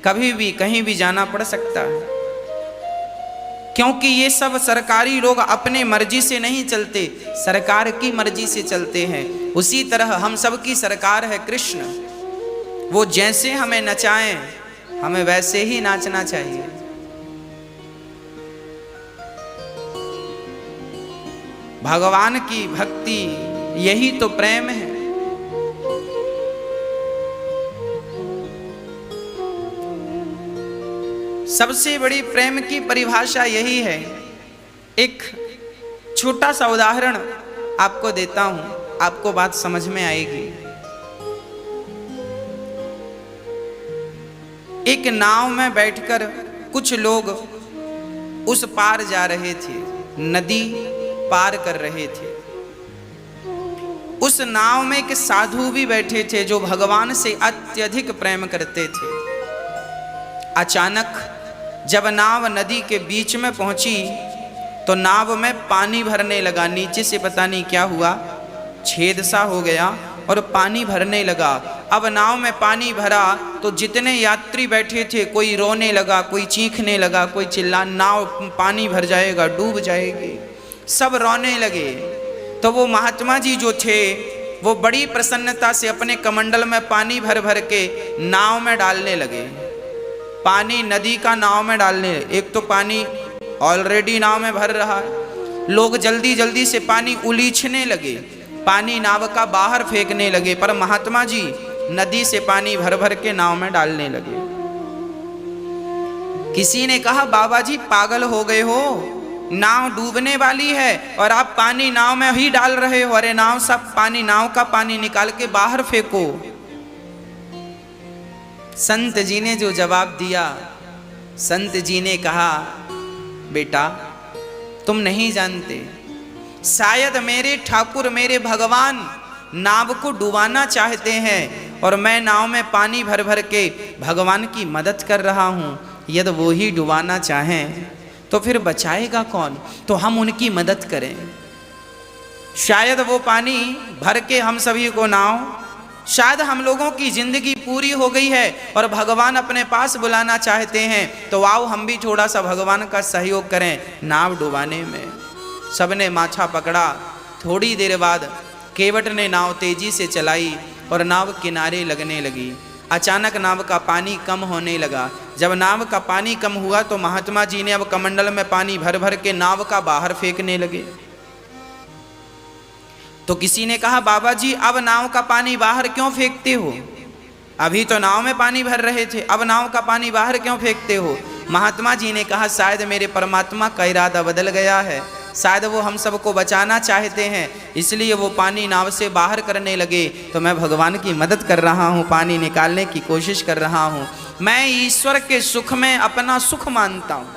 कभी भी कहीं भी जाना पड़ सकता है, क्योंकि ये सब सरकारी लोग अपने मर्जी से नहीं चलते, सरकार की मर्जी से चलते हैं। उसी तरह हम सब की सरकार है कृष्ण, वो जैसे हमें नचाएं हमें वैसे ही नाचना चाहिए। भगवान की भक्ति यही तो प्रेम है। सबसे बड़ी प्रेम की परिभाषा यही है। एक छोटा सा उदाहरण आपको देता हूं, आपको बात समझ में आएगी। एक नाव में बैठकर कुछ लोग उस पार जा रहे थे, नदी पार कर रहे थे। उस नाव में एक साधु भी बैठे थे जो भगवान से अत्यधिक प्रेम करते थे। अचानक जब नाव नदी के बीच में पहुंची तो नाव में पानी भरने लगा। नीचे से पता नहीं क्या हुआ, छेद सा हो गया और पानी भरने लगा। अब नाव में पानी भरा तो जितने यात्री बैठे थे, कोई रोने लगा, कोई चीखने लगा, कोई चिल्ला, नाव पानी भर जाएगा, डूब जाएगी। सब रोने लगे। तो वो महात्मा जी जो थे वो बड़ी प्रसन्नता से अपने कमंडल में पानी भर भर के नाव में डालने लगे। पानी नदी का नाव में डालने, एक तो पानी ऑलरेडी नाव में भर रहा है, लोग जल्दी जल्दी से पानी उलीछने लगे, पानी नाव का बाहर फेंकने लगे, पर महात्मा जी नदी से पानी भर भर के नाव में डालने लगे। किसी ने कहा, बाबा जी पागल हो गए हो, नाव डूबने वाली है और आप पानी नाव में ही डाल रहे हो। अरे नाव सब पानी, नाव का पानी निकाल के बाहर फेंको। संत जी ने जो जवाब दिया, संत जी ने कहा, बेटा तुम नहीं जानते, शायद मेरे ठाकुर मेरे भगवान नाव को डुबाना चाहते हैं और मैं नाव में पानी भर भर के भगवान की मदद कर रहा हूं। यदि वो ही डुबाना चाहें तो फिर बचाएगा कौन? तो हम उनकी मदद करें। शायद वो पानी भर के हम सभी को नाव, शायद हम लोगों की जिंदगी पूरी हो गई है और भगवान अपने पास बुलाना चाहते हैं, तो आओ हम भी थोड़ा सा भगवान का सहयोग करें नाव डुबाने में। सबने माछा पकड़ा। थोड़ी देर बाद केवट ने नाव तेजी से चलाई और नाव किनारे लगने लगी। अचानक नाव का पानी कम होने लगा। जब नाव का पानी कम हुआ तो महात्मा जी ने अब कमंडल में पानी भर भर के नाव का बाहर फेंकने लगे। तो किसी ने कहा, बाबा जी अब नाव का पानी बाहर क्यों फेंकते हो? अभी तो नाव में पानी भर रहे थे, अब नाव का पानी बाहर क्यों फेंकते हो? महात्मा जी ने कहा, शायद मेरे परमात्मा का इरादा बदल गया है, शायद वो हम सबको बचाना चाहते हैं, इसलिए वो पानी नाव से बाहर करने लगे। तो मैं भगवान की मदद कर रहा हूँ, पानी निकालने की कोशिश कर रहा हूँ। मैं ईश्वर के सुख में अपना सुख मानता हूँ।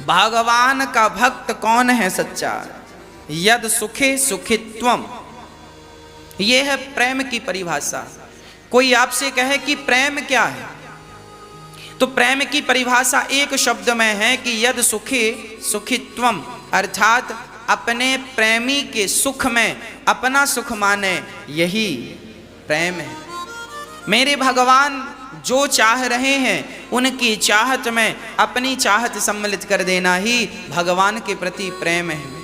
भगवान का भक्त कौन है सच्चा? यद सुखे सुखित्वम, ये है प्रेम की परिभाषा। कोई आपसे कहे कि प्रेम क्या है, तो प्रेम की परिभाषा एक शब्द में है कि यद सुखे सुखित्वम, अर्थात अपने प्रेमी के सुख में अपना सुख माने, यही प्रेम है। मेरे भगवान जो चाह रहे हैं उनकी चाहत में अपनी चाहत सम्मिलित कर देना ही भगवान के प्रति प्रेम है।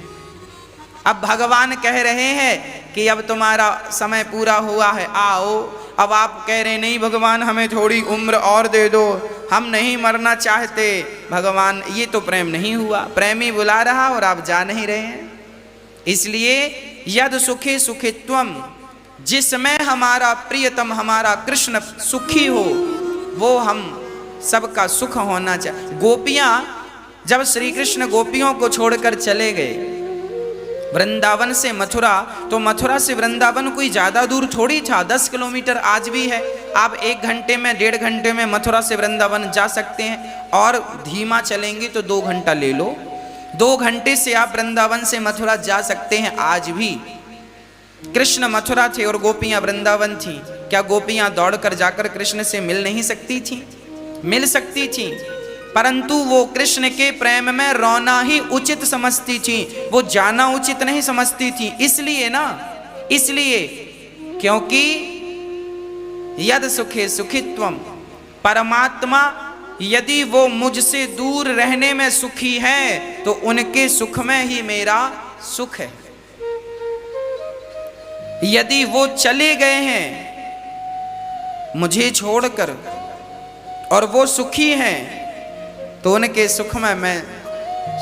अब भगवान कह रहे हैं कि अब तुम्हारा समय पूरा हुआ है, आओ। अब आप कह रहे नहीं भगवान हमें थोड़ी उम्र और दे दो, हम नहीं मरना चाहते। भगवान, ये तो प्रेम नहीं हुआ। प्रेमी बुला रहा और आप जा नहीं रहे हैं। इसलिए यद सुखे सुखित्वम, जिसमें हमारा प्रियतम हमारा कृष्ण सुखी हो, वो हम सबका सुख होना चाहिए। गोपियां, जब श्री कृष्ण गोपियों को छोड़कर चले गए वृंदावन से मथुरा, तो मथुरा से वृंदावन कोई ज़्यादा दूर थोड़ी था, 10 किलोमीटर आज भी है। आप 1 घंटे में 1.5 घंटे में मथुरा से वृंदावन जा सकते हैं, और धीमा चलेंगे तो 2 घंटा ले लो। 2 घंटे से आप वृंदावन से मथुरा जा सकते हैं आज भी। कृष्ण मथुरा थे और गोपियां वृंदावन थी। क्या गोपियां दौड़कर जाकर कृष्ण से मिल नहीं सकती थी? मिल सकती थी, परंतु वो कृष्ण के प्रेम में रोना ही उचित समझती थी, वो जाना उचित नहीं समझती थी। इसलिए ना, इसलिए क्योंकि यद सुखे सुखित्वम, परमात्मा यदि वो मुझसे दूर रहने में सुखी है तो उनके सुख में ही मेरा सुख है। यदि वो चले गए हैं मुझे छोड़कर और वो सुखी हैं तो उनके सुख में मैं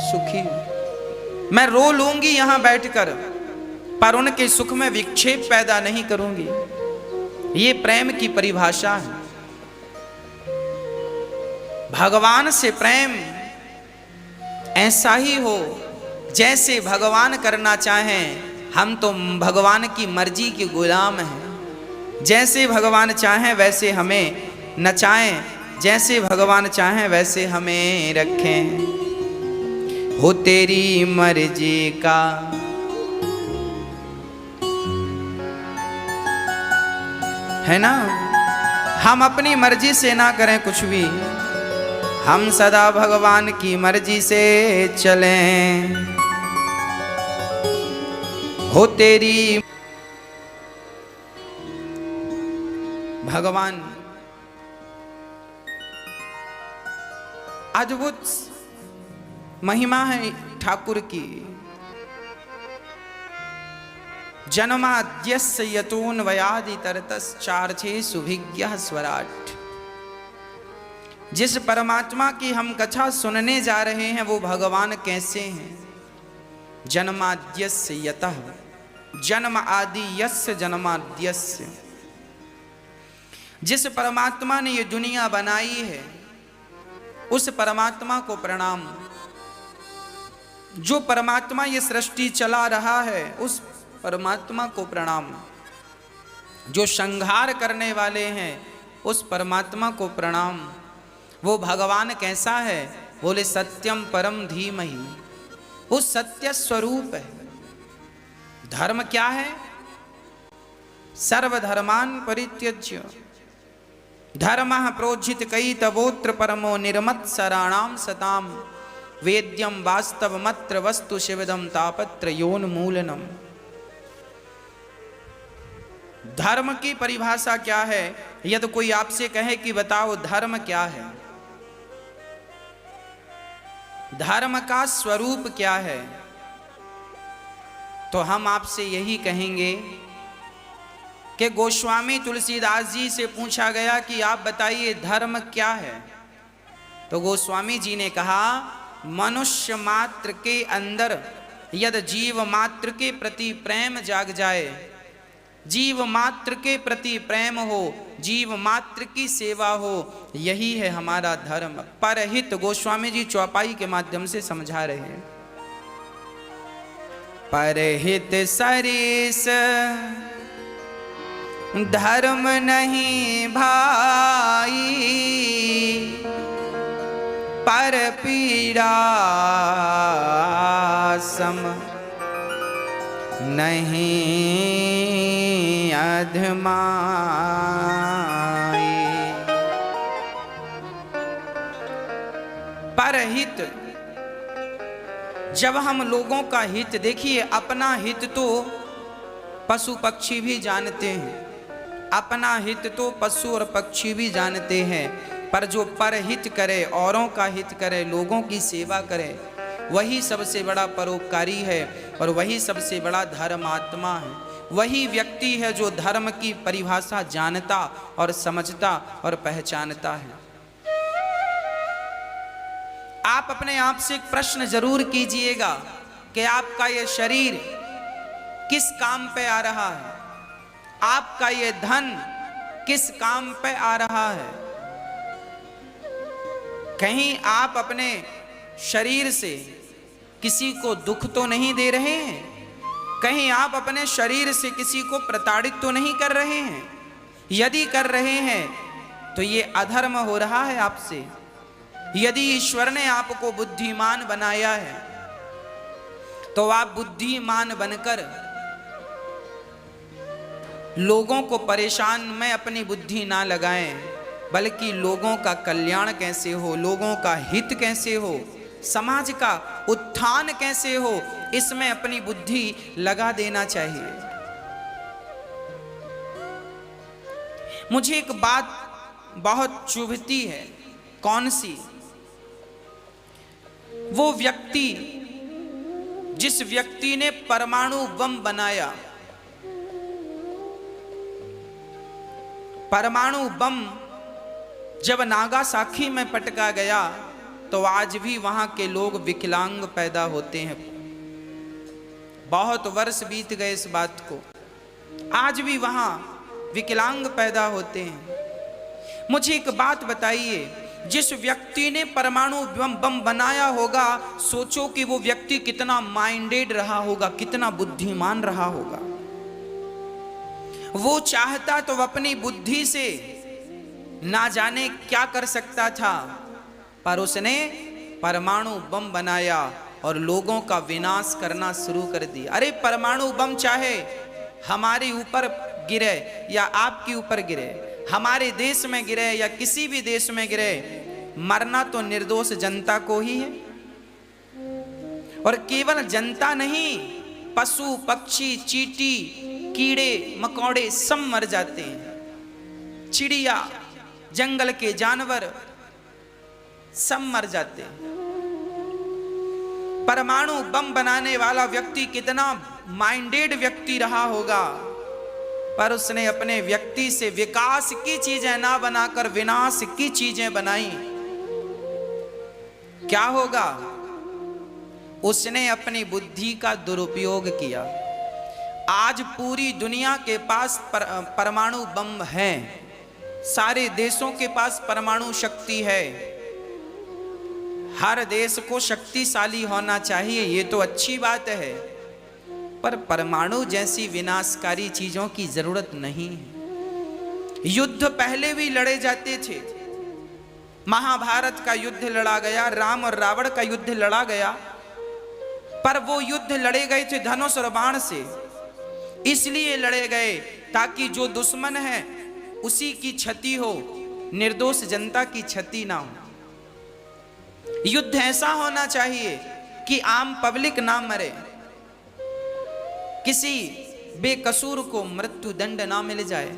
सुखी हूं। मैं रो लूंगी यहां बैठकर पर उनके सुख में विक्षेप पैदा नहीं करूंगी। ये प्रेम की परिभाषा है। भगवान से प्रेम ऐसा ही हो जैसे भगवान करना चाहें। हम तो भगवान की मर्जी के गुलाम हैं। जैसे भगवान चाहें वैसे हमें नचाएं, जैसे भगवान चाहें वैसे हमें रखें। हो तेरी मर्जी का है ना, हम अपनी मर्जी से ना करें कुछ भी, हम सदा भगवान की मर्जी से चलें। हो तेरी भगवान अद्भुत महिमा है ठाकुर की। जन्माद्यस्य यतोऽन्वयादि तरतश्चार्थे सुभिज्ञः स्वराट्। जिस परमात्मा की हम कथा सुनने जा रहे हैं वो भगवान कैसे हैं। जन्माद्यस्य यतः, जन्म आदि यस्य जन्माद्यस्य। जिस परमात्मा ने ये दुनिया बनाई है उस परमात्मा को प्रणाम। जो परमात्मा ये सृष्टि चला रहा है उस परमात्मा को प्रणाम। जो संहार करने वाले हैं उस परमात्मा को प्रणाम। वो भगवान कैसा है, बोले सत्यम परम धीमहि, वो सत्य स्वरूप है। धर्म क्या है, सर्वधर्मान परित्यज्य धर्मः प्रोज्झित कई तवोत्र परमो निर्मत्सराणाम सताम वेद्यम वास्तवमत्र वस्तु शिवदम तापत्र योन्मूलनम। धर्म की परिभाषा क्या है। यदि कोई आपसे कहे कि बताओ धर्म क्या है, धर्म का स्वरूप क्या है, तो हम आपसे यही कहेंगे कि गोस्वामी तुलसीदास जी से पूछा गया कि आप बताइए धर्म क्या है। तो गोस्वामी जी ने कहा मनुष्य मात्र के अंदर यदि जीव मात्र के प्रति प्रेम जाग जाए, जीव मात्र के प्रति प्रेम हो, जीव मात्र की सेवा हो, यही है हमारा धर्म। परहित गोस्वामी जी चौपाई के माध्यम से समझा रहे हैं। परहित सरिस धर्म नहीं भाई, पर पीड़ा सम नहीं अधमाई। परहित, जब हम लोगों का हित, देखिए अपना हित तो पशु पक्षी भी जानते हैं, अपना हित तो पशु और पक्षी भी जानते हैं, पर जो परहित करे, औरों का हित करे, लोगों की सेवा करे, वही सबसे बड़ा परोपकारी है और वही सबसे बड़ा धर्मात्मा है। वही व्यक्ति है जो धर्म की परिभाषा जानता और समझता और पहचानता है। आप अपने आप से एक प्रश्न जरूर कीजिएगा कि आपका ये शरीर किस काम पे आ रहा है, आपका ये धन किस काम पे आ रहा है। कहीं आप अपने शरीर से किसी को दुख तो नहीं दे रहे हैं, कहीं आप अपने शरीर से किसी को प्रताड़ित तो नहीं कर रहे हैं। यदि कर रहे हैं तो ये अधर्म हो रहा है आपसे। यदि ईश्वर ने आपको बुद्धिमान बनाया है तो आप बुद्धिमान बनकर लोगों को परेशान में अपनी बुद्धि ना लगाएं, बल्कि लोगों का कल्याण कैसे हो, लोगों का हित कैसे हो, समाज का उत्थान कैसे हो, इसमें अपनी बुद्धि लगा देना चाहिए। मुझे एक बात बहुत चुभती है। कौन सी? वो व्यक्ति जिस व्यक्ति ने परमाणु बम बनाया। परमाणु बम जब नागासाकी में पटका गया तो आज भी वहां के लोग विकलांग पैदा होते हैं। बहुत वर्ष बीत गए इस बात को, आज भी वहां विकलांग पैदा होते हैं। मुझे एक बात बताइए, जिस व्यक्ति ने परमाणु बम बनाया होगा, सोचो कि वो व्यक्ति कितना माइंडेड रहा होगा, कितना बुद्धिमान रहा होगा। वो चाहता तो अपनी बुद्धि से ना जाने क्या कर सकता था, पर उसने परमाणु बम बनाया और लोगों का विनाश करना शुरू कर दिया। अरे परमाणु बम चाहे हमारे ऊपर गिरे या आपके ऊपर गिरे, हमारे देश में गिरे या किसी भी देश में गिरे, मरना तो निर्दोष जनता को ही है। और केवल जनता नहीं, पशु पक्षी चींटी कीड़े मकोड़े सब मर जाते हैं, चिड़िया जंगल के जानवर सब मर जाते हैं। परमाणु बम बनाने वाला व्यक्ति कितना माइंडेड व्यक्ति रहा होगा, पर उसने अपने व्यक्ति से विकास की चीजें ना बनाकर विनाश की चीजें बनाई। क्या होगा? उसने अपनी बुद्धि का दुरुपयोग किया। आज पूरी दुनिया के पास परमाणु बम है, सारे देशों के पास परमाणु शक्ति है। हर देश को शक्तिशाली होना चाहिए, ये तो अच्छी बात है, पर परमाणु जैसी विनाशकारी चीजों की जरूरत नहीं है। युद्ध पहले भी लड़े जाते थे। महाभारत का युद्ध लड़ा गया, राम और रावण का युद्ध लड़ा गया, पर वो युद्ध लड़े गए थे धनुष और बाण से। इसलिए लड़े गए ताकि जो दुश्मन है उसी की क्षति हो, निर्दोष जनता की क्षति ना हो। युद्ध ऐसा होना चाहिए कि आम पब्लिक ना मरे, किसी बेकसूर को मृत्यु दंड ना मिल जाए।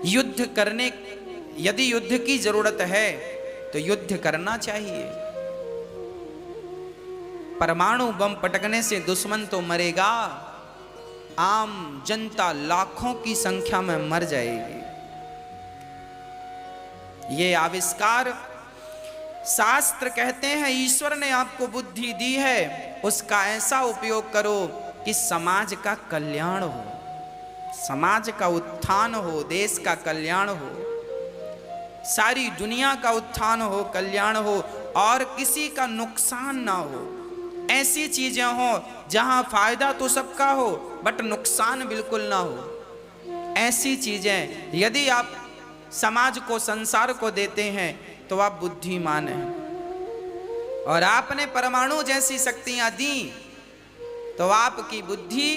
युद्ध करने, यदि युद्ध की जरूरत है तो युद्ध करना चाहिए। परमाणु बम पटकने से दुश्मन तो मरेगा, आम जनता लाखों की संख्या में मर जाएगी। ये आविष्कार, शास्त्र कहते हैं ईश्वर ने आपको बुद्धि दी है, उसका ऐसा उपयोग करो कि समाज का कल्याण हो, समाज का उत्थान हो, देश का कल्याण हो, सारी दुनिया का उत्थान हो, कल्याण हो, और किसी का नुकसान ना हो। ऐसी चीजें हो जहां फायदा तो सबका हो बट नुकसान बिल्कुल ना हो। ऐसी चीजें यदि आप समाज को, संसार को देते हैं तो आप बुद्धिमान हैं। और आपने परमाणु जैसी शक्तियां दी तो आपकी बुद्धि,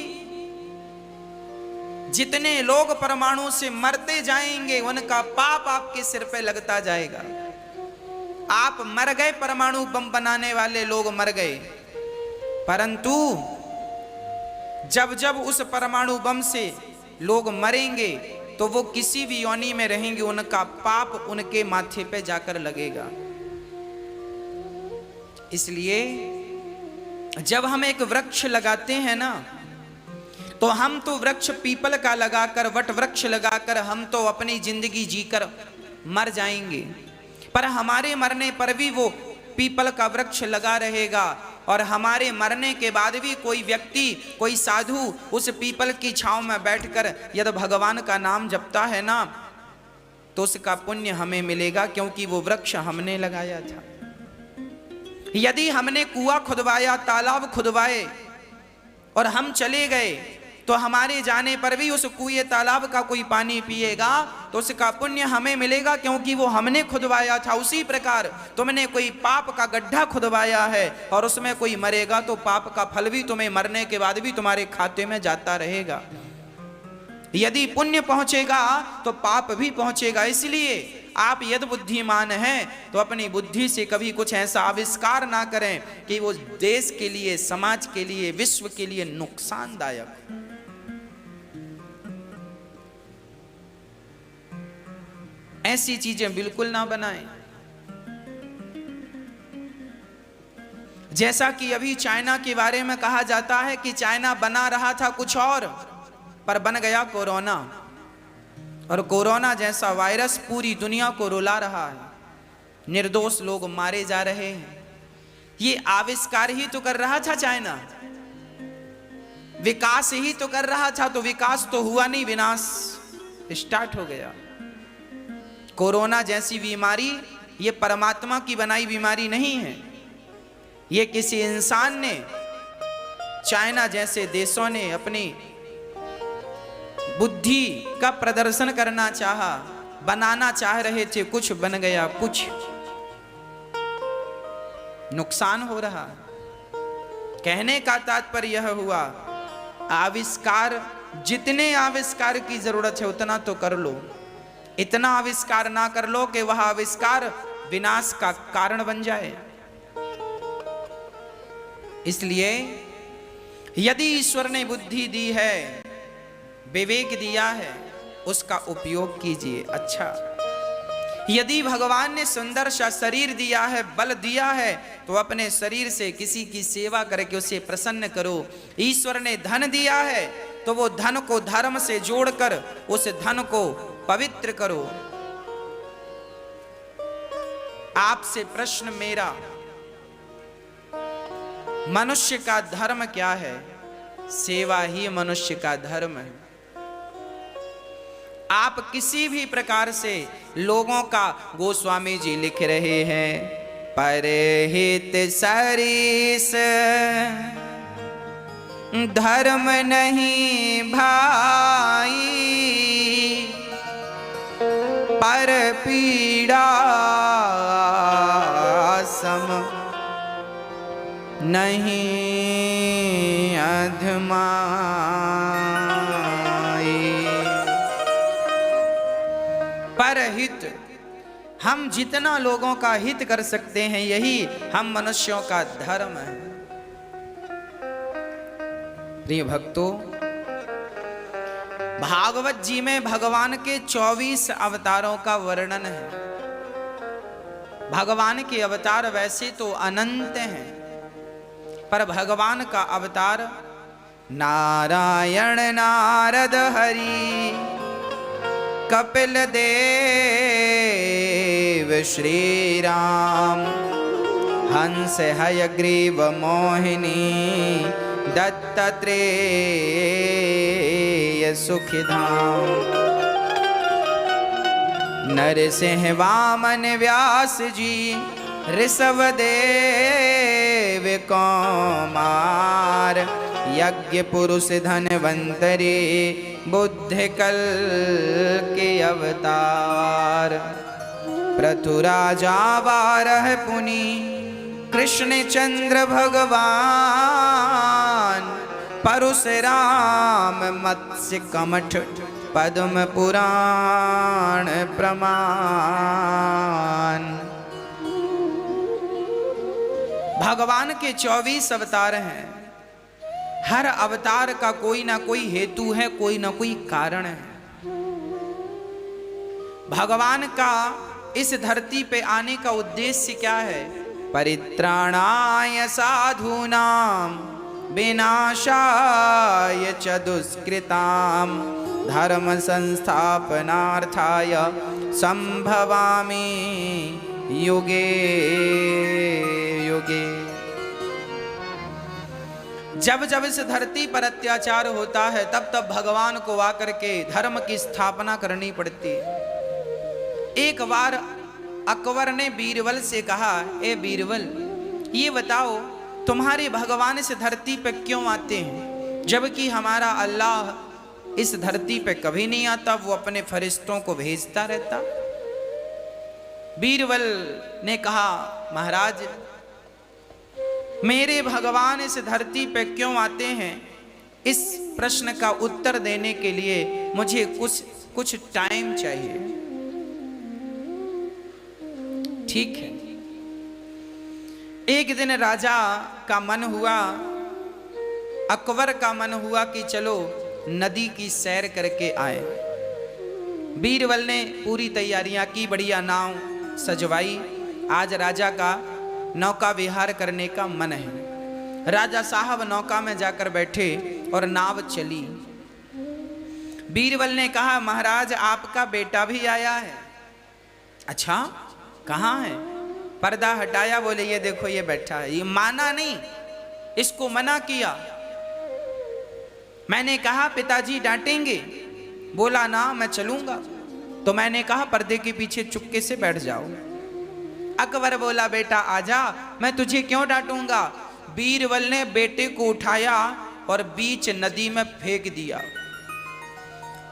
जितने लोग परमाणु से मरते जाएंगे उनका पाप आपके सिर पे लगता जाएगा। आप मर गए, परमाणु बम बनाने वाले लोग मर गए, परंतु जब जब उस परमाणु बम से लोग मरेंगे तो वो किसी भी योनि में रहेंगे, उनका पाप उनके माथे पे जाकर लगेगा। इसलिए जब हम एक वृक्ष लगाते हैं ना, तो हम तो वृक्ष पीपल का लगाकर, वट वृक्ष लगाकर हम तो अपनी जिंदगी जीकर मर जाएंगे, पर हमारे मरने पर भी वो पीपल का वृक्ष लगा रहेगा। और हमारे मरने के बाद भी कोई व्यक्ति, कोई साधु उस पीपल की छांव में बैठकर यदि भगवान का नाम जपता है ना, तो उसका पुण्य हमें मिलेगा, क्योंकि वो वृक्ष हमने लगाया था। यदि हमने कुआं खुदवाया, तालाब खुदवाए और हम चले गए, तो हमारे जाने पर भी उस कुएं तालाब का कोई पानी पिएगा तो उसका पुण्य हमें मिलेगा, क्योंकि वो हमने खुदवाया था। उसी प्रकार तुमने कोई पाप का गड्ढा खुदवाया है और उसमें कोई मरेगा तो पाप का फल भी तुम्हें मरने के बाद भी तुम्हारे खाते में जाता रहेगा। यदि पुण्य पहुंचेगा तो पाप भी पहुंचेगा। इसलिए आप यदि बुद्धिमान हैं तो अपनी बुद्धि से कभी कुछ ऐसा आविष्कार ना करें कि वो देश के लिए, समाज के लिए, विश्व के लिए नुकसानदायक। ऐसी चीजें बिल्कुल ना बनाएं। जैसा कि अभी चाइना के बारे में कहा जाता है कि चाइना बना रहा था कुछ और, पर बन गया कोरोना, और कोरोना जैसा वायरस पूरी दुनिया को रुला रहा है, निर्दोष लोग मारे जा रहे हैं। ये आविष्कार ही तो कर रहा था चाइना, विकास ही तो कर रहा था, तो विकास तो हुआ नहीं, विनाश स्टार्ट हो गया। कोरोना जैसी बीमारी ये परमात्मा की बनाई बीमारी नहीं है, ये किसी इंसान ने, चाइना जैसे देशों ने अपनी बुद्धि का प्रदर्शन करना चाहा, बनाना चाह रहे थे, कुछ बन गया, कुछ नुकसान हो रहा। कहने का तात्पर्य यह हुआ, आविष्कार, जितने आविष्कार की जरूरत है उतना तो कर लो, इतना आविष्कार ना कर लो कि वह आविष्कार विनाश का कारण बन जाए। इसलिए यदि ईश्वर ने बुद्धि दी है, विवेक दिया है, उसका उपयोग कीजिए। अच्छा, यदि भगवान ने सुंदर सा शरीर दिया है, बल दिया है, तो अपने शरीर से किसी की सेवा करके उसे प्रसन्न करो। ईश्वर ने धन दिया है, तो वो धन को धर्म से जोड़कर उस धन को पवित्र करो। आपसे प्रश्न मेरा, मनुष्य का धर्म क्या है? सेवा ही मनुष्य का धर्म है। आप किसी भी प्रकार से लोगों का, गोस्वामी जी लिख रहे हैं, परहित सरिस धर्म नहीं भाई, पर पीड़ा सम नहीं अधमाई। परहित, हम जितना लोगों का हित कर सकते हैं, यही हम मनुष्यों का धर्म है। प्रिय भक्तों, भागवत जी में भगवान के 24 अवतारों का वर्णन है। भगवान के अवतार वैसे तो अनंत हैं, पर भगवान का अवतार नारायण, नारद, हरि, कपिल देव, श्री राम, हंस, हयग्रीव, मोहिनी, दत्तात्रेय, सुखधाम, नरसिंह, वामन, व्यास जी, ऋषभदेव, कौमार, यज्ञ पुरुष, धनवंतरी, बुद्ध कल के अवतार, पृथुराजा, बारह पुनि, कृष्ण चंद्र भगवान, परशुराम, मत्स्य कमठ, पद्म पुराण प्रमाण। भगवान के 24 अवतार हैं। हर अवतार का कोई ना कोई हेतु है, कोई ना कोई कारण है। भगवान का इस धरती पे आने का उद्देश्य क्या है? परित्राणाय साधूनां, विनाशाय च दुष्कृतां, धर्म संस्थापनार्थाय संभवामि युगे युगे। जब जब इस धरती पर अत्याचार होता है, तब तब भगवान को आकर के धर्म की स्थापना करनी पड़ती है। एक बार अकबर ने बीरबल से कहा, ए बीरबल, ये बताओ तुम्हारे भगवान इस धरती पे क्यों आते हैं, जबकि हमारा अल्लाह इस धरती पे कभी नहीं आता, वो अपने फरिश्तों को भेजता रहता। बीरबल ने कहा, महाराज, मेरे भगवान इस धरती पे क्यों आते हैं, इस प्रश्न का उत्तर देने के लिए मुझे कुछ टाइम चाहिए। ठीक है। एक दिन राजा का मन हुआ, अकबर का मन हुआ कि चलो नदी की सैर करके आए। बीरबल ने पूरी तैयारियां की, बढ़िया नाव सजवाई। आज राजा का नौका विहार करने का मन है। राजा साहब नौका में जाकर बैठे और नाव चली। बीरबल ने कहा, महाराज आपका बेटा भी आया है। अच्छा, कहाँ है? पर्दा हटाया, बोले ये देखो ये बैठा है। ये माना नहीं, इसको मना किया। मैंने कहा पिताजी डांटेंगे, बोला ना मैं चलूंगा। तो मैंने कहा पर्दे के पीछे चुपके से बैठ जाओ। अकबर बोला बेटा आजा, मैं तुझे क्यों डांटूंगा। बीरबल ने बेटे को उठाया और बीच नदी में फेंक दिया।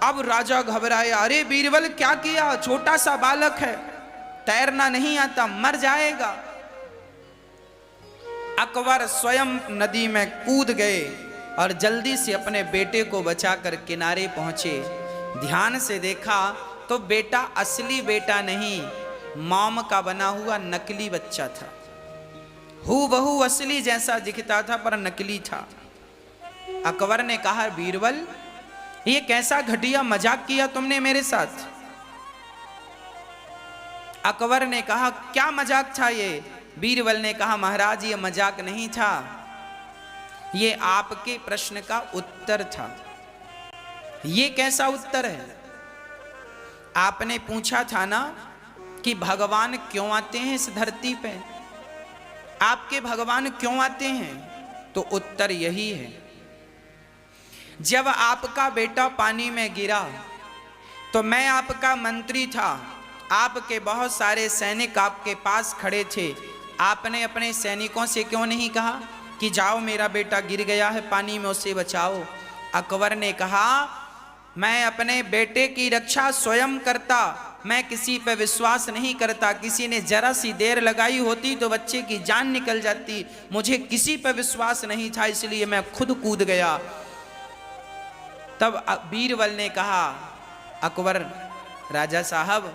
अब राजा घबराया, अरे बीरबल क्या किया, छोटा सा बालक है, तैरना नहीं आता, मर जाएगा। अकबर स्वयं नदी में कूद गए और जल्दी से अपने बेटे को बचाकर किनारे पहुंचे। ध्यान से देखा तो बेटा असली बेटा नहीं, मोम का बना हुआ नकली बच्चा था। हूबहू असली जैसा दिखता था पर नकली था। अकबर ने कहा, बीरबल ये कैसा घटिया मजाक किया तुमने मेरे साथ। अकबर ने कहा, क्या मजाक था ये। बीरबल ने कहा, महाराज ये मजाक नहीं था, ये आपके प्रश्न का उत्तर था। ये कैसा उत्तर है? आपने पूछा था ना कि भगवान क्यों आते हैं इस धरती पे, आपके भगवान क्यों आते हैं, तो उत्तर यही है। जब आपका बेटा पानी में गिरा तो मैं आपका मंत्री था, आपके बहुत सारे सैनिक आपके पास खड़े थे। आपने अपने सैनिकों से क्यों नहीं कहा कि जाओ मेरा बेटा गिर गया है पानी में, उसे बचाओ। अकबर ने कहा, मैं अपने बेटे की रक्षा स्वयं करता, मैं किसी पे विश्वास नहीं करता। किसी ने जरा सी देर लगाई होती तो बच्चे की जान निकल जाती, मुझे किसी पे विश्वास नहीं था, इसलिए मैं खुद कूद गया। तब बीरबल ने कहा, अकबर राजा साहब,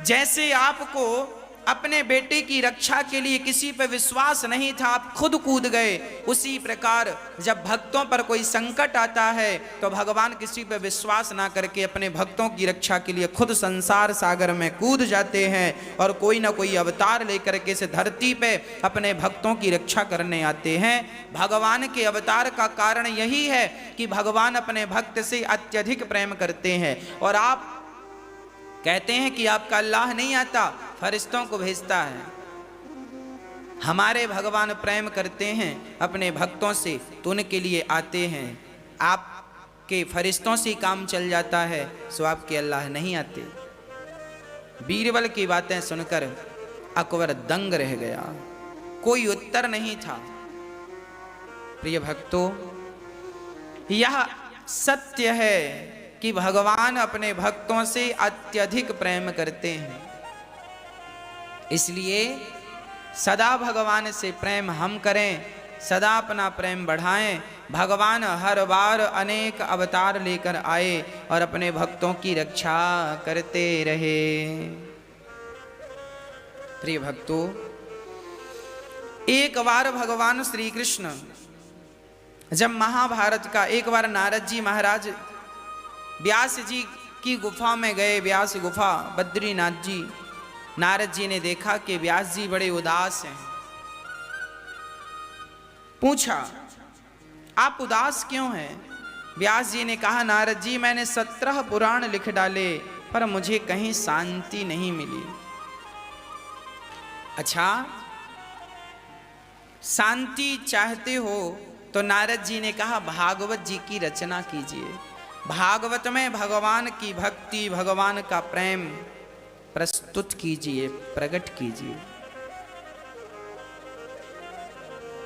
जैसे आपको अपने बेटे की रक्षा के लिए किसी पर विश्वास नहीं था, आप खुद कूद गए, उसी प्रकार जब भक्तों पर कोई संकट आता है तो भगवान किसी पर विश्वास ना करके अपने भक्तों की रक्षा के लिए खुद संसार सागर में कूद जाते हैं और कोई ना कोई अवतार लेकर के इस धरती पे अपने भक्तों की रक्षा करने आते हैं। भगवान के अवतार का कारण यही है कि भगवान अपने भक्त से अत्यधिक प्रेम करते हैं। और आप कहते हैं कि आपका अल्लाह नहीं आता, फरिश्तों को भेजता है। हमारे भगवान प्रेम करते हैं अपने भक्तों से तो उनके लिए आते हैं। आपके फरिश्तों से काम चल जाता है सो आपके अल्लाह नहीं आते। बीरबल की बातें सुनकर अकबर दंग रह गया, कोई उत्तर नहीं था। प्रिय भक्तों, यह सत्य है कि भगवान अपने भक्तों से अत्यधिक प्रेम करते हैं, इसलिए सदा भगवान से प्रेम हम करें, सदा अपना प्रेम बढ़ाएं। भगवान हर बार अनेक अवतार लेकर आए और अपने भक्तों की रक्षा करते रहे। प्रिय भक्तों, एक बार भगवान श्री कृष्ण जब महाभारत का, एक बार नारद जी महाराज व्यास जी की गुफा में गए, व्यास गुफा बद्रीनाथ जी। नारद जी ने देखा कि व्यास जी बड़े उदास हैं। पूछा, आप उदास क्यों हैं? व्यास जी ने कहा, नारद जी मैंने 17 पुराण लिख डाले पर मुझे कहीं शांति नहीं मिली। अच्छा, शांति चाहते हो तो नारद जी ने कहा भागवत जी की रचना कीजिए। भागवत में भगवान की भक्ति, भगवान का प्रेम प्रस्तुत कीजिए, प्रकट कीजिए।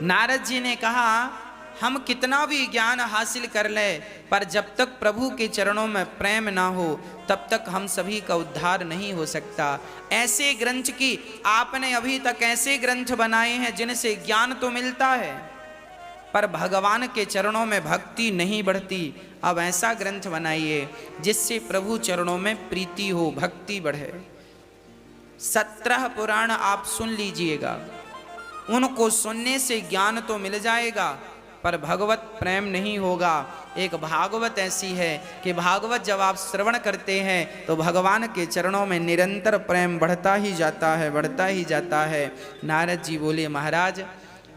नारद जी ने कहा, हम कितना भी ज्ञान हासिल कर लें पर जब तक प्रभु के चरणों में प्रेम ना हो तब तक हम सभी का उद्धार नहीं हो सकता। ऐसे ग्रंथ की आपने अभी तक ऐसे ग्रंथ बनाए हैं जिनसे ज्ञान तो मिलता है पर भगवान के चरणों में भक्ति नहीं बढ़ती। अब ऐसा ग्रंथ बनाइए जिससे प्रभु चरणों में प्रीति हो, भक्ति बढ़े। 17 पुराण आप सुन लीजिएगा, उनको सुनने से ज्ञान तो मिल जाएगा पर भगवत प्रेम नहीं होगा। एक भागवत ऐसी है कि भागवत जब आप श्रवण करते हैं तो भगवान के चरणों में निरंतर प्रेम बढ़ता ही जाता है, बढ़ता ही जाता है। नारद जी बोले, महाराज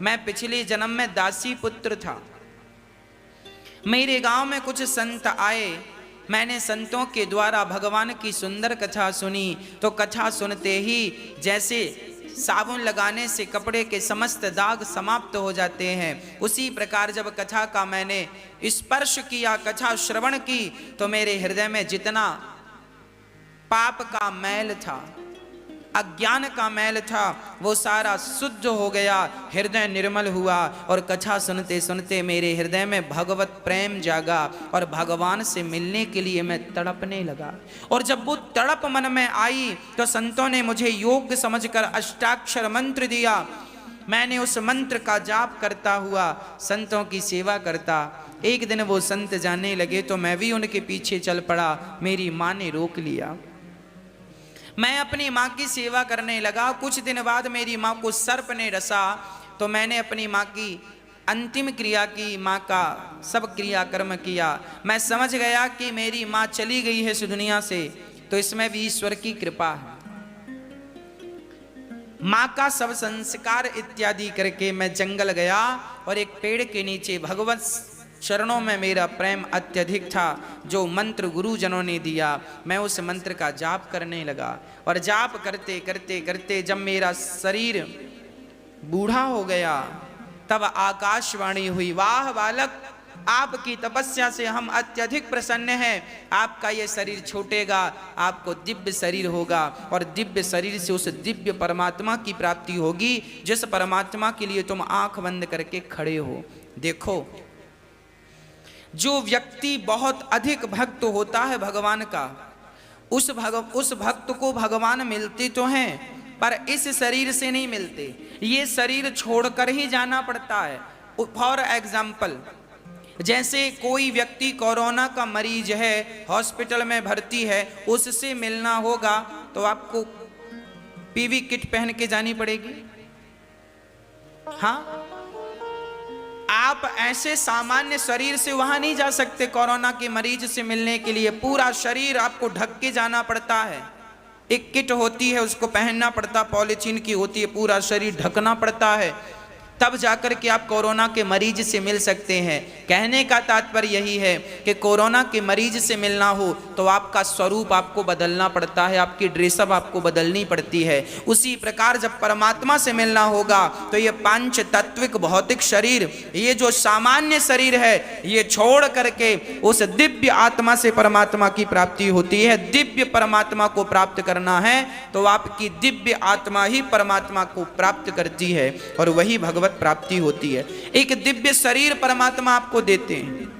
मैं पिछले जन्म में दासी पुत्र था। मेरे गांव में कुछ संत आए, मैंने संतों के द्वारा भगवान की सुंदर कथा सुनी, तो कथा सुनते ही जैसे साबुन लगाने से कपड़े के समस्त दाग समाप्त हो जाते हैं, उसी प्रकार जब कथा का मैंने स्पर्श किया, कथा श्रवण की, तो मेरे हृदय में जितना पाप का मैल था, अज्ञान का मैल था, वो सारा शुद्ध हो गया, हृदय निर्मल हुआ। और कथा सुनते सुनते मेरे हृदय में भगवत प्रेम जागा और भगवान से मिलने के लिए मैं तड़पने लगा। और जब वो तड़प मन में आई तो संतों ने मुझे योग्य समझकर अष्टाक्षर मंत्र दिया। मैंने उस मंत्र का जाप करता हुआ संतों की सेवा करता। एक दिन वो संत जाने लगे तो मैं भी उनके पीछे चल पड़ा। मेरी माँ ने रोक लिया, मैं अपनी माँ की सेवा करने लगा। कुछ दिन बाद मेरी माँ को सर्प ने डसा, तो मैंने अपनी माँ की अंतिम क्रिया की, माँ का सब क्रियाकर्म किया। मैं समझ गया कि मेरी माँ चली गई है इस दुनिया से, तो इसमें भी ईश्वर की कृपा है। माँ का सब संस्कार इत्यादि करके मैं जंगल गया और एक पेड़ के नीचे भगवत चरणों में मेरा प्रेम अत्यधिक था। जो मंत्र गुरुजनों ने दिया, मैं उस मंत्र का जाप करने लगा। और जाप करते करते करते जब मेरा शरीर बूढ़ा हो गया, तब आकाशवाणी हुई, वाह बालक, आपकी तपस्या से हम अत्यधिक प्रसन्न हैं। आपका ये शरीर छूटेगा, आपको दिव्य शरीर होगा, और दिव्य शरीर से उस दिव्य परमात्मा की प्राप्ति होगी जिस परमात्मा के लिए तुम आंख बंद करके खड़े हो। देखो, जो व्यक्ति बहुत अधिक भक्त होता है भगवान का, उस भक्त को भगवान मिलते तो हैं, पर इस शरीर से नहीं मिलते। ये शरीर छोड़कर ही जाना पड़ता है। फॉर एग्जाम्पल, जैसे कोई व्यक्ति कोरोना का मरीज है, हॉस्पिटल में भर्ती है, उससे मिलना होगा तो आपको पीवी किट पहन के जानी पड़ेगी। हाँ, आप ऐसे सामान्य शरीर से वहां नहीं जा सकते कोरोना के मरीज से मिलने के लिए। पूरा शरीर आपको ढक के जाना पड़ता है। एक किट होती है, उसको पहनना पड़ता, पॉलीथीन की होती है, पूरा शरीर ढकना पड़ता है, तब जाकर के आप कोरोना के मरीज से मिल सकते हैं। कहने का तात्पर्य यही है कि कोरोना के मरीज से मिलना हो तो आपका स्वरूप आपको बदलना पड़ता है, आपकी ड्रेसअप आपको बदलनी पड़ती है। उसी प्रकार जब परमात्मा से मिलना होगा तो ये पांच तत्विक भौतिक शरीर, ये जो सामान्य शरीर है, ये छोड़ करके उस दिव्य आत्मा से परमात्मा की प्राप्ति होती है। दिव्य परमात्मा को प्राप्त करना है तो आपकी दिव्य आत्मा ही परमात्मा को प्राप्त करती है, और वही भगवत प्राप्ति होती है। एक दिव्य शरीर परमात्मा आपको देते हैं,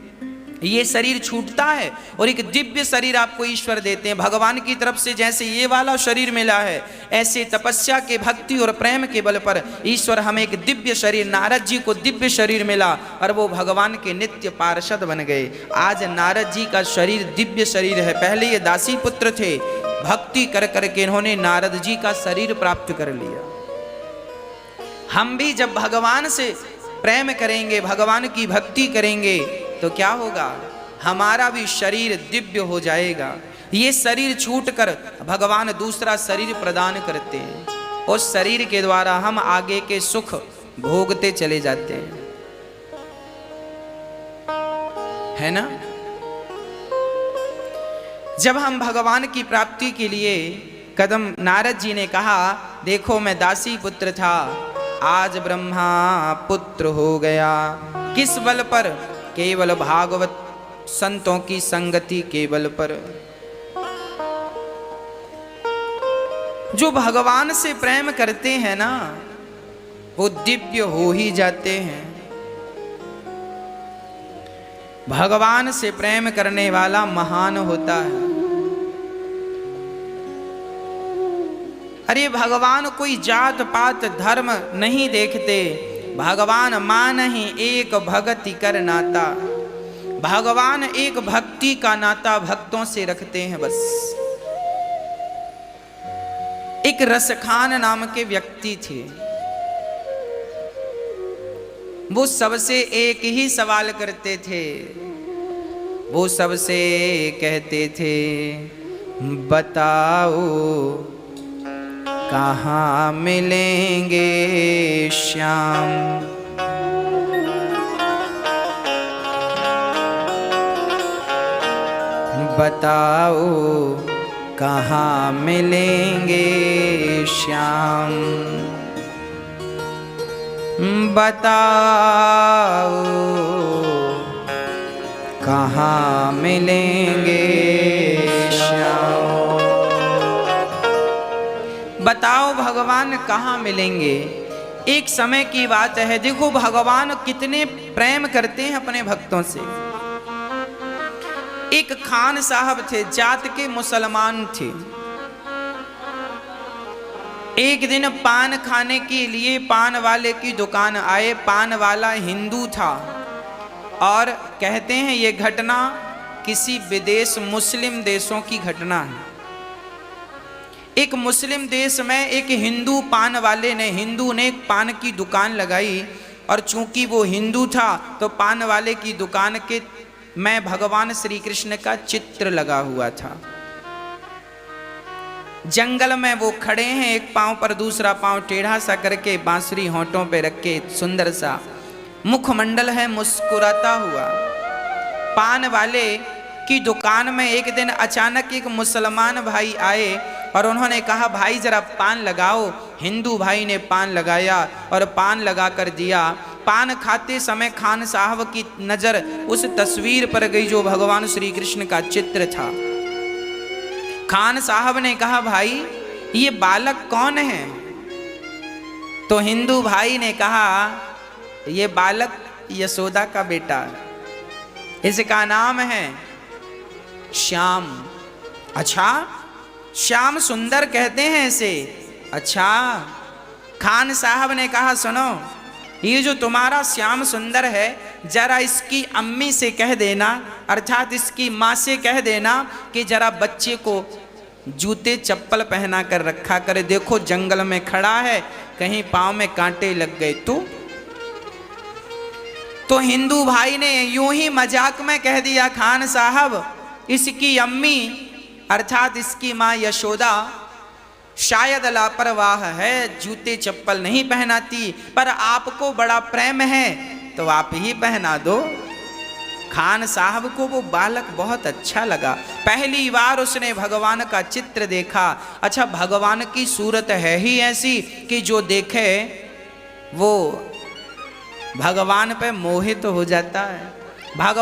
ये शरीर छूटता है, और एक दिव्य शरीर आपको ईश्वर देते हैं भगवान की तरफ से। जैसे ये वाला शरीर मिला है, ऐसे तपस्या के, भक्ति और प्रेम के बल पर ईश्वर हमें एक दिव्य शरीर, नारद जी को दिव्य शरीर मिला और वो भगवान के नित्य पार्षद बन गए। आज नारद जी का शरीर दिव्य शरीर है। पहले ये दासी पुत्र थे, भक्ति कर करके इन्होंने नारद जी का शरीर प्राप्त कर लिया। हम भी जब भगवान से प्रेम करेंगे, भगवान की भक्ति करेंगे, तो क्या होगा, हमारा भी शरीर दिव्य हो जाएगा। ये शरीर छूटकर भगवान दूसरा शरीर प्रदान करते हैं, उस शरीर के द्वारा हम आगे के सुख भोगते चले जाते हैं, है ना। जब हम भगवान की प्राप्ति के लिए कदम, नारद जी ने कहा, देखो मैं दासी पुत्र था, आज ब्रह्मा पुत्र हो गया। किस बल पर? केवल भागवत संतों की संगति के बल पर। जो भगवान से प्रेम करते हैं ना, वो दिव्य हो ही जाते हैं। भगवान से प्रेम करने वाला महान होता है। अरे भगवान कोई जात पात धर्म नहीं देखते, भगवान मान ही एक भक्ति कर नाता। भगवान एक भक्ति का नाता भक्तों से रखते हैं बस। एक रसखान नाम के व्यक्ति थे, वो सबसे एक ही सवाल करते थे, वो सबसे कहते थे बताओ कहाँ मिलेंगे श्याम। बताओ कहाँ मिलेंगे श्याम। बताओ कहाँ मिलेंगे श्याम। बताओ भगवान कहाँ मिलेंगे। एक समय की बात है, देखो भगवान कितने प्रेम करते हैं अपने भक्तों से। एक खान साहब थे, जात के मुसलमान थे। एक दिन पान खाने के लिए पान वाले की दुकान आए। पान वाला हिंदू था और कहते हैं ये घटना किसी विदेश मुस्लिम देशों की घटना है। एक मुस्लिम देश में एक हिंदू पान वाले ने, हिंदू ने एक पान की दुकान लगाई और चूंकि वो हिंदू था तो पान वाले की दुकान के में भगवान श्री कृष्ण का चित्र लगा हुआ था। जंगल में वो खड़े हैं, एक पांव पर दूसरा पांव टेढ़ा सा करके, बांसुरी होंठों पे रख के, सुंदर सा मुखमंडल है, मुस्कुराता हुआ। पान वाले की दुकान में एक दिन अचानक एक मुसलमान भाई आए और उन्होंने कहा भाई जरा पान लगाओ। हिंदू भाई ने पान लगाया और पान लगा कर दिया। पान खाते समय खान साहब की नजर उस तस्वीर पर गई जो भगवान श्री कृष्ण का चित्र था। खान साहब ने कहा भाई ये बालक कौन है? तो हिंदू भाई ने कहा ये बालक यशोदा का बेटा है, इसका नाम है श्याम। अच्छा, श्याम सुंदर कहते हैं इसे? अच्छा। खान साहब ने कहा सुनो, ये जो तुम्हारा श्याम सुंदर है जरा इसकी अम्मी से कह देना, अर्थात इसकी माँ से कह देना कि जरा बच्चे को जूते चप्पल पहना कर रखा करे। देखो जंगल में खड़ा है, कहीं पाँव में कांटे लग गए तो हिंदू भाई ने यूं ही मजाक में कह दिया खान साहब इसकी अम्मी अर्थात इसकी माँ यशोदा शायद लापरवाह है, जूते चप्पल नहीं पहनाती, पर आपको बड़ा प्रेम है तो आप ही पहना दो। खान साहब को वो बालक बहुत अच्छा लगा। पहली बार उसने भगवान का चित्र देखा। अच्छा, भगवान की सूरत है ही ऐसी कि जो देखे वो भगवान पे मोहित हो जाता है। भगवान